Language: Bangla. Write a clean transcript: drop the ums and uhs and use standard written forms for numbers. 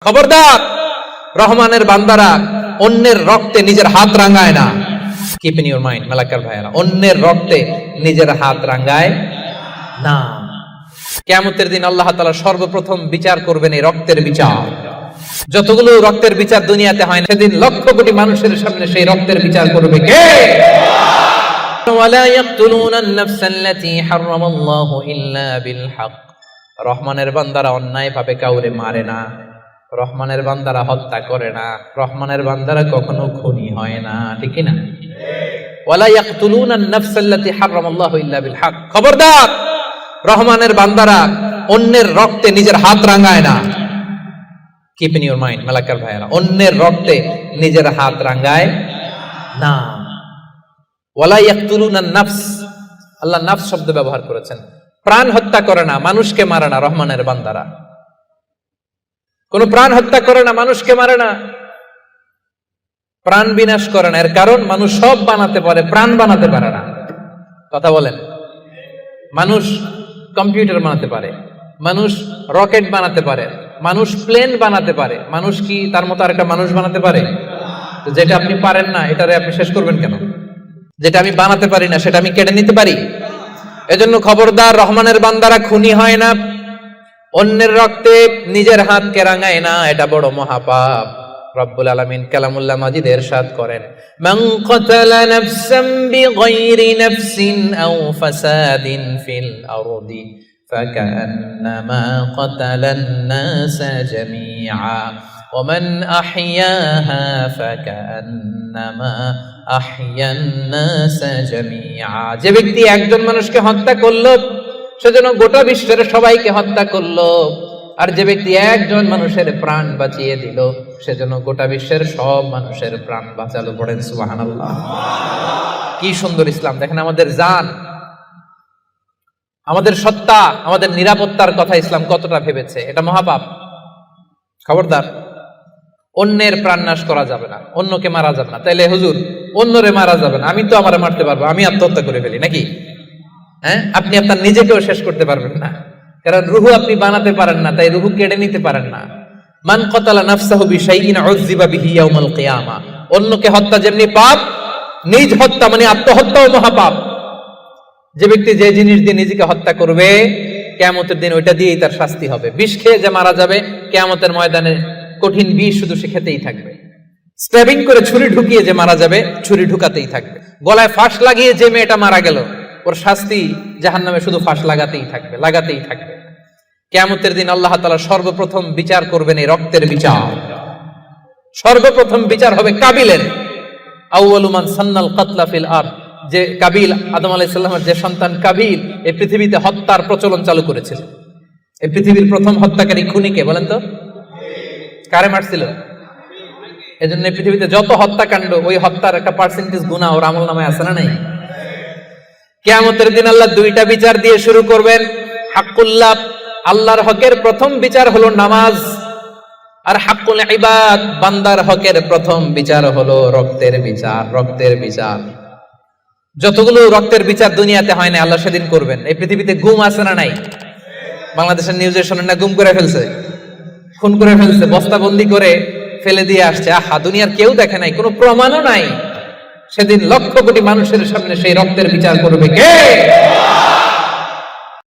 খবরদার, রহমানের বান্দারা অন্যের রক্তে নিজের হাত রাঙায় না। Keep in your mind Malakar ভাইয়েরা, অন্যের রক্তে নিজের হাত রাঙায় না। কিয়ামতের দিন আল্লাহ তাআলা সর্বপ্রথম বিচার করবেন এই রক্তের বিচার। যতগুলো রক্তের বিচার দুনিয়াতে হয় না, সেদিন লক্ষ কোটি মানুষের সামনে সেই রক্তের বিচার করবে কে? ওয়ালা ইয়াকতুলুনা আন-নাফস আল্লাতী হারামাল্লাহু ইল্লা বিল হক। রহমানের বান্দারা অন্যায় ভাবে কাউরে মারে না, রহমানের বান্দারা হত্যা করে না, রহমানের বান্দারা কখনো খুনি হয় না, ঠিক কি না? ওয়ালা ইয়াকতুলুনা আন-নাফস আল্লাতী হারামাল্লাহু ইল্লা বিল হক। খবরদার, রহমানের বান্দারা অন্যের রক্তে নিজের হাত রাঙায় না। Keep in your mind Malakar ভাইয়েরা, অন্যের রক্তে নিজের হাত রাঙায় না। ওয়ালা ইয়াকতুলুনা আন-নাফস, আল্লাহ নাফস শব্দ ব্যবহার করেছেন। প্রাণ হত্যা করে না, মানুষকে মারে না রহমানের বান্দারা। কোন প্রাণ হত্যা করে না, মানুষকে মারে না, প্রাণ বিনাশ করে না। এর কারণ মানুষ সব বানাতে পারে, প্রাণ বানাতে পারে না। কথা বলেন। মানুষ কম্পিউটার বানাতে পারে, মানুষ রকেট বানাতে পারে, মানুষ প্লেন বানাতে পারে। মানুষ কি তার মতো আরেকটা মানুষ বানাতে পারে? যেটা আপনি পারেন না, এটারে আপনি শেষ করবেন কেন? যেটা আমি বানাতে পারি না, সেটা আমি কেড়ে নিতে পারি? এজন্য খবরদার, রহমানের বান্দারা খুনি হয় না, অন্যের রক্তে নিজের হাতকে রাঙায় না, এটা বড় মহাপাপ। রব্বুল আলামিন কালামুল্লাহ মাজিদে ইরশাদ করেন, মান কাতালা নাফসান বিগাইরি নাফসিন আও ফাসাদিন ফিল আরদি ফাকান্নামা কাতালান নাসা জামিআ ওয়া মান আহইয়াহা ফাকান্নামা আহইয়ান নাসা জামিআ। যে ব্যক্তি একজন মানুষকে হত্যা করলো, সেজন্য গোটা বিশ্বের সবাইকে হত্যা করলো। আর যে ব্যক্তি একজন মানুষের প্রাণ বাঁচিয়ে দিল, সেজন্য গোটা বিশ্বের সব মানুষের প্রাণ বাঁচালো। পড়েন সুবহানাল্লাহ। কি সুন্দর ইসলাম! দেখেন, আমাদের জান, আমাদের সত্তা, আমাদের নিরাপত্তার কথা ইসলাম কতটা ভেবেছে। এটা মহাপাপ। খবরদার, অন্যের প্রাণ নাশ করা যাবে না, অন্যকে মারা যাবে না। তাইলে হুজুর, অন্যরে মারা যাবে না, আমি তো আমারে মারতে পারবো, আমি আত্মহত্যা করে ফেলি নাকি? হ্যাঁ, আপনি আপনার নিজেকেও শেষ করতে পারবেন না, কারণ রুহু আপনি বানাতে পারেন না, তাই রুহু কেড়ে নিতে পারেন না। মান কাতালা নাফসাহু বিশাইইন উযযিবা বিহি ইয়াউমাল কিয়ামা। অন্যকে হত্যা যেমনি পাপ, নিজ হত্যা মানে আত্মহত্যাও মহাপাপ। যে ব্যক্তি যে জিনিস দিয়ে নিজেকে হত্যা করবে, কিয়ামতের দিন ওইটা দিয়েই তার শাস্তি হবে। বিষ খেয়ে যে মারা যাবে, কিয়ামতের ময়দানে কঠিন বিষ শুধু সে খেতেই থাকবে। স্ট্যাবিং করে ছুরি ঢুকিয়ে যে মারা যাবে, ছুরি ঢুকাতেই থাকবে। গলায় ফাঁস লাগিয়ে যে মেয়েটা মারা গেল, ওর শাস্তি জাহান্নামে শুধু ফাঁস লাগাতেই থাকবে, লাগাতেই থাকবে। কিয়ামতের দিন আল্লাহ তাআলা সর্বপ্রথম বিচার করবেন এই রক্তের বিচার। সর্বপ্রথম বিচার হবে কাবিলের। আউয়ালু মান সান্নাল কাতলা ফিল আরদ। যে কাবিল, আদম আলাইহিস সালামের যে সন্তান কাবিল, এই পৃথিবীতে হত্যার প্রচলন চালু করেছিল। এই পৃথিবীর প্রথম হত্যাকারী খুনিকে বলেন তো? কারে মারছিল? এজন্য এই পৃথিবীতে যত হত্যাকাণ্ড, ওই হত্যার একটা পার্সেন্টেজ গুনাহ ওর আমলনামায় আছে না নাই? কিয়ামতের দিন আল্লাহ দুইটা বিচার দিয়ে শুরু করবেন। হাক্কুল্লাহ, আল্লাহর হকের প্রথম বিচার হলো নামাজ। আর হাক্কুল ইবাদ, বান্দার হকের প্রথম বিচার হলো রক্তের বিচার। রক্তের বিচার, যতগুলো রক্তের বিচার দুনিয়াতে হয় না, আল্লাহ সেদিন করবেন। এই পৃথিবীতে গুম আছে না নাই? বাংলাদেশের নিউজে শোনেন না, গুম করে ফেলছে, খুন করে ফেলছে, বস্তাবন্দি করে ফেলে দিয়ে আসছে। আহা, দুনিয়ার কেউ দেখে নাই, কোনো প্রমাণও নাই। সেদিন লক্ষ কোটি মানুষের সামনে সেই রক্তের বিচার করবে কে?